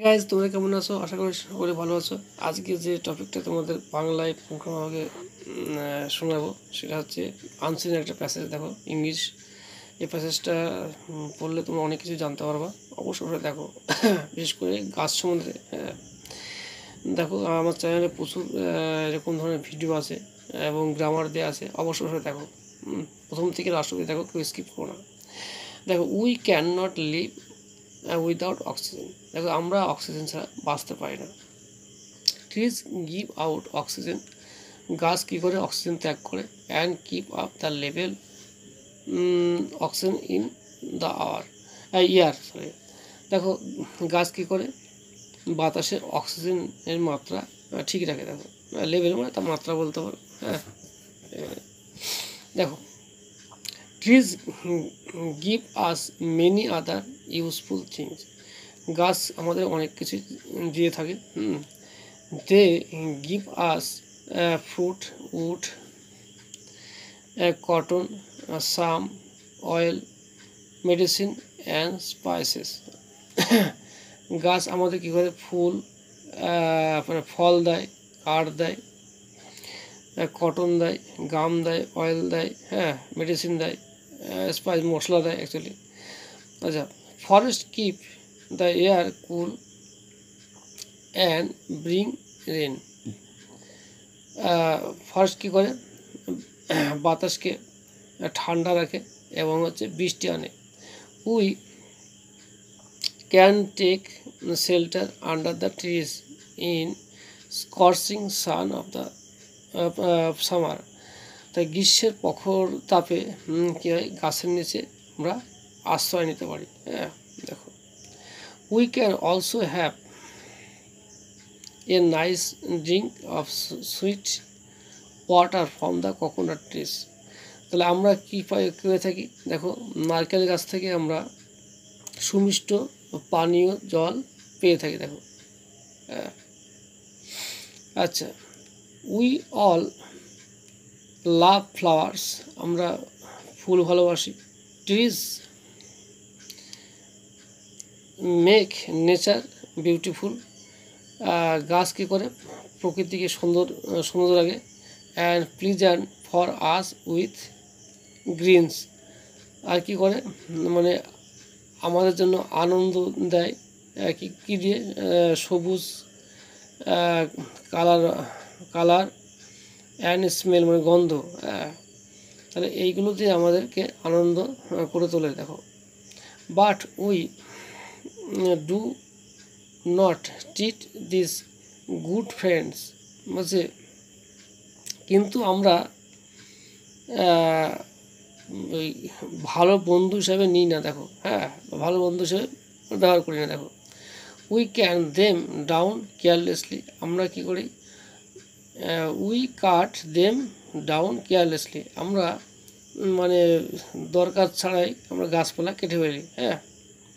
Guys, তোমরা কেমন আছো? আশা করি সকলে ভালো আছো। আজকে যে টপিকটা তোমাদের বাংলায় পুঙ্খানুপুঙ্খভাবে শোনাবো সেটা হচ্ছে আনসিন একটা প্যাসেজ। দেখো ইংলিশ, এই প্যাসেজটা পড়লে তোমরা অনেক কিছু জানতে পারবা। অবশ্যই দেখো বিশেষ করে গাছ সম্বন্ধে। দেখো আমার চ্যানেলে প্রচুর এরকম ধরনের ভিডিও আছে এবং গ্রামার দেওয়া আছে। অবশ্যই দেখো, প্রথম থেকে লাস্ট অবধি দেখো, কেউ স্কিপ করো না। দেখো, we can not live without oxygen. দেখো আমরা অক্সিজেন ছাড়া বাঁচতে পারি না। ট্রিজ গিভ আউট অক্সিজেন, গাছ কী করে অক্সিজেন ত্যাগ করে। And keep up the level oxygen in the year. দেখো গাছ কী করে বাতাসে অক্সিজেনের মাত্রা ঠিক রাখে। দেখো লেভেল মানে তার মাত্রা বলতে পারো। হ্যাঁ, দেখো trees give us many other useful things, গাছ আমাদের অনেক কিছু দিয়ে থাকে। They give us fruit, wood, cotton, some, oil, medicine and spices. গাছ আমাদের কী করে ফুল, মানে ফল দেয়, কাঠ দেয়, কটন দেয়, গাম দেয়, অয়েল দেয়, হ্যাঁ, মেডিসিন দেয়, স্পাইস মশলা দেয় অ্যাকচুয়ালি। আচ্ছা, forest keep the air cool and bring rain. Forest কী করে বাতাসকে ঠান্ডা রাখে এবং হচ্ছে বৃষ্টি আনে। We can take shelter under the trees in scorching sun of the summer. তাই গ্রীষ্মের প্রখর তাপে কী হয়, গাছের নিচে আমরা আশ্রয় নিতে পারি। হ্যাঁ, দেখো we can also have a nice drink of sweet water from the coconut trees. তাহলে আমরা কী পেয়ে থাকি, দেখো নারকেল গাছ থেকে আমরা সুমিষ্ট পানীয় জল পেয়ে থাকি। দেখো আচ্ছা, উই অল লাভ ফ্লাওয়ার্স, আমরা ফুল ভালোবাসি। ট্রিজ মেক নেচার বিউটিফুল, গাছ কী করে প্রকৃতিকে সুন্দর লাগে। And pleasant for us with greens, আর কি করে মানে আমাদের জন্য আনন্দ দেয় কী দিয়ে, সবুজ কালার অ্যান্ড স্মেল মানে গন্ধ। তাহলে এইগুলো দিয়ে আমাদেরকে আনন্দ করে তোলে। দেখো but we do not treat this good friends, বলছে কিন্তু আমরা ওই ভালো বন্ধু হিসাবে নিই না। দেখো হ্যাঁ, ভালো বন্ধু হিসেবে ব্যবহার করি না। দেখো we can them down carelessly, আমরা কী করি, we cut them down carelessly, আমরা মানে দরকার ছাড়াই আমরা গাছপালা কেটে ফেলি। হ্যাঁ,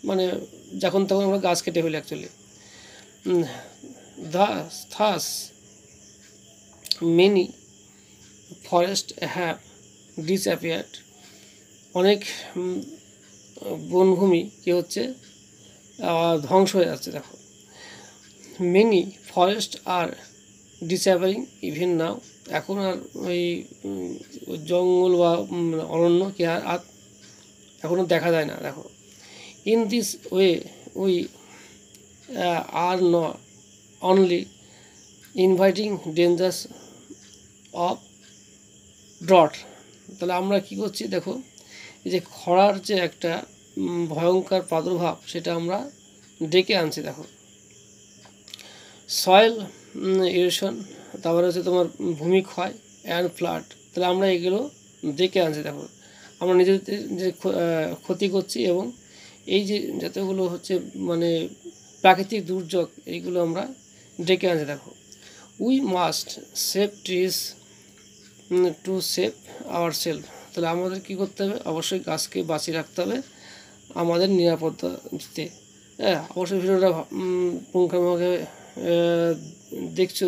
মানে যখন তখন আমরা গাছ কেটে ফেলি actually. Thus many forest have disappeared, অনেক বনভূমি কী হচ্ছে, ধ্বংস হয়ে যাচ্ছে। দেখো মেনি ফরেস্ট আর ডিসঅ্যাপিয়ারিং ইভেন নাও, এখন আর ওই জঙ্গল বা অরণ্য কি আর এখনও দেখা যায় না। দেখো in this way we are not only inviting dangers of drought, তাহলে আমরা কী করছি, দেখো এই যে খরার যে একটা ভয়ঙ্কর প্রাদুর্ভাব সেটা আমরা ডেকে আনছি। দেখো সয়েল ইরোশন, তারপরে হচ্ছে তোমার ভূমিক্ষয় অ্যান্ড ফ্লাড, তাহলে আমরা এগুলো ডেকে আনছি। দেখো আমরা নিজেদের যে ক্ষতি করছি এবং এই যে যতগুলো হচ্ছে মানে প্রাকৃতিক দুর্যোগ এইগুলো আমরা ডেকে আনছি। দেখো we must save trees to save our self, তাহলে আমাদের কী করতে হবে, অবশ্যই গাছকে বাঁচিয়ে রাখতে হবে আমাদের নিরাপত্তা দিতে। হ্যাঁ, অবশ্যই ভিডিওটা পুঙ্খানুপুঙ্খভাবে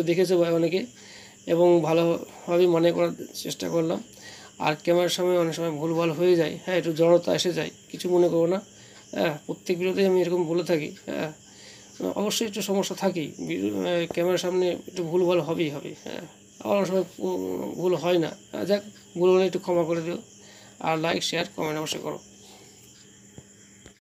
দেখেছো বা অনেকে, এবং ভালোভাবে মনে করার চেষ্টা করলাম। আর ক্যামেরার সময় অনেক সময় ভুলভাল হয়ে যায়, হ্যাঁ, একটু জড়তা এসে যায়, কিছু মনে করো না। হ্যাঁ, প্রত্যেক ভিডিওতেই আমি এরকম বলে থাকি। হ্যাঁ, অবশ্যই একটু সমস্যা থাকেই, ক্যামেরার সামনে একটু ভুলভাল হবেই হবে, হ্যাঁ, আবার অনেক সময় ভুল হয় না। যাক, ভুল হলে একটু ক্ষমা করে দিও, আর লাইক শেয়ার কমেন্ট অবশ্যই করো।